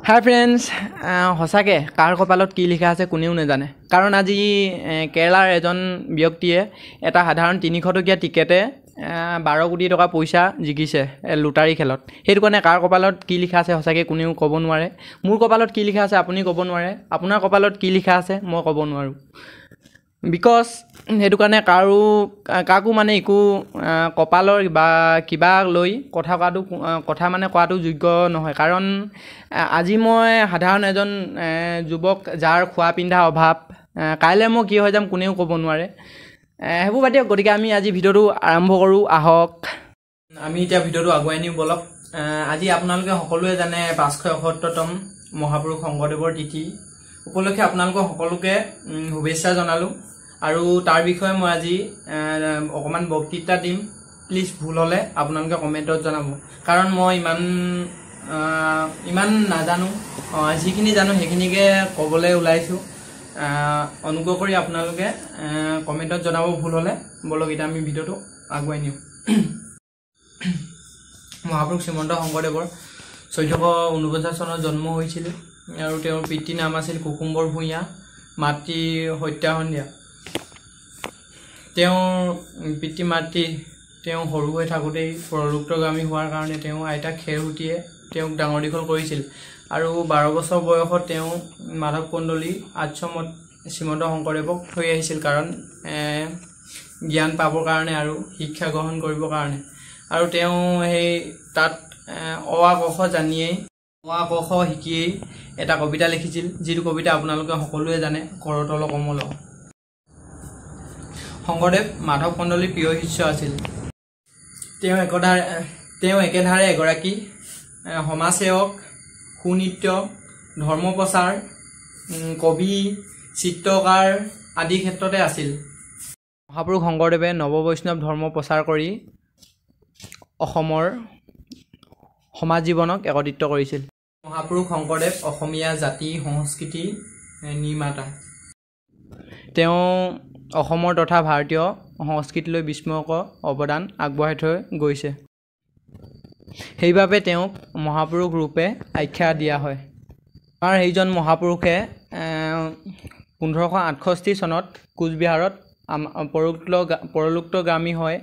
হাই friends, সঁচাকৈ কাৰ কপালত কি লিখা আছে কোনেও নাজানে। কাৰণ আজি কেৰেলাৰ এজন ব্যক্তিয়ে এটা সাধাৰণ 300 টকীয়া টিকেটে 12 কোটি টকা পইচা জিকিছে লটাৰী খেলত। সেইটো কাৰণে কাৰ কপালত কি লিখা আছে সঁচাকৈ কোনেও ক'ব নোৱাৰে। মোৰ কপালত কি লিখা আছে আপুনি ক'ব নোৱাৰে, আপোনাৰ কপালত কি লিখা আছে মই ক'ব নোৱাৰোঁ। বিকজ সেইটো কাৰণে কাকো মানে একো কপালৰ বা কিবা লৈ কথা কোৱাটো যোগ্য নহয়। কাৰণ আজি মই সাধাৰণ এজন যুৱক যাৰ খোৱা পিন্ধা অভাৱ, কাইলৈ মই কি হৈ যাম কোনেও ক'ব নোৱাৰে। সেইবোৰ বাদ দিয়ক, গতিকে আমি আজি ভিডিঅ'টো আৰম্ভ কৰোঁ আহক। আমি এতিয়া ভিডিঅ'টো আগুৱাই নিওঁ বলক। আজি আপোনালোকে সকলোৱে জানে 571তম মহাপুৰুষ শংকৰদেৱৰ তিথি উপলক্ষে আপোনালোকক সকলোকে শুভেচ্ছা জনালোঁ। আৰু তাৰ বিষয়ে মই আজি অকণমান বক্তৃতা দিম। প্লিজ ভুল হ'লে আপোনালোকে কমেণ্টত জনাব, কাৰণ মই ইমান নাজানো। যিখিনি জানো সেইখিনিকে ক'বলৈ ওলাইছোঁ। অনুগ্ৰহ কৰি আপোনালোকে কমেণ্টত জনাব ভুল হ'লে। বলক এতিয়া আমি ভিডিঅ'টো আগুৱাই নিওঁ। মহাপুৰুষ শ্ৰীমন্ত শংকৰদেৱৰ 1449 চনত জন্ম হৈছিল আৰু তেওঁৰ পিতৃৰ নাম আছিল কুকুম্বৰ ভূঞা, মাতৃ সত্যা সন্ধ্যা। তেওঁৰ পিতৃ মাতৃ তেওঁ সৰু হৈ থাকোঁতেই পৰলোকগামী হোৱাৰ কাৰণে তেওঁ আইতাক খেৰসুতীয়ে তেওঁক ডাঙৰ দীঘল কৰিছিল। আৰু 12 বছৰ বয়সত তেওঁ মাধৱ কন্দলী আশ্ৰমত শ্ৰীমন্ত শংকৰদেৱক থৈ আহিছিল, কাৰণ জ্ঞান পাবৰ কাৰণে আৰু শিক্ষা গ্ৰহণ কৰিবৰ কাৰণে। আৰু তেওঁ সেই তাত অ আ ক খ জানিয়েই শিকিয়েই এটা কবিতা লিখিছিল, যিটো কবিতা আপোনালোকে সকলোৱে জানে, কৰতল কমল। শংকৰদেৱ মাধৱ কন্দলীৰ প্ৰিয় শিষ্য আছিল। তেওঁ একেধাৰে এগৰাকী সমাজসেৱক, সুনৃত্য, ধৰ্মপ্ৰচাৰ, কবি, চিত্ৰকাৰ আদি ক্ষেত্ৰতে আছিল। মহাপুৰুষ শংকৰদেৱে নৱবৈষ্ণৱ ধৰ্ম প্ৰচাৰ কৰি অসমৰ সমাজ জীৱনক একত্ৰিত কৰিছিল। মহাপুৰুষ শংকৰদেৱ অসমীয়া জাতি সংস্কৃতি নিৰ্মাতা। তেওঁ অসমৰ তথা ভাৰতীয় সংস্কৃতিলৈ বিস্ময়কৰ অৱদান আগবঢ়াই থৈ গৈছে। সেইবাবে তেওঁক মহাপুৰুষ ৰূপে আখ্যা দিয়া হয়। আমাৰ সেইজন মহাপুৰুষে 1568 চনত কোচবিহাৰত পৰলোকগামী হয়।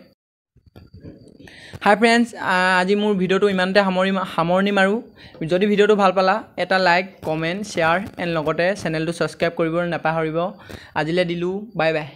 হাই ফ্ৰেণ্ডছ, আজি মোৰ ভিডিঅ'টো ইমানতে সামৰণি মাৰোঁ। যদি ভিডিঅ'টো ভাল পালা এটা লাইক, কমেণ্ট, শ্বেয়াৰ এণ্ড লগতে চেনেলটো ছাবস্ক্ৰাইব কৰিবলৈ নাপাহৰিব। আজিলৈ দিলোঁ, বাই বাই।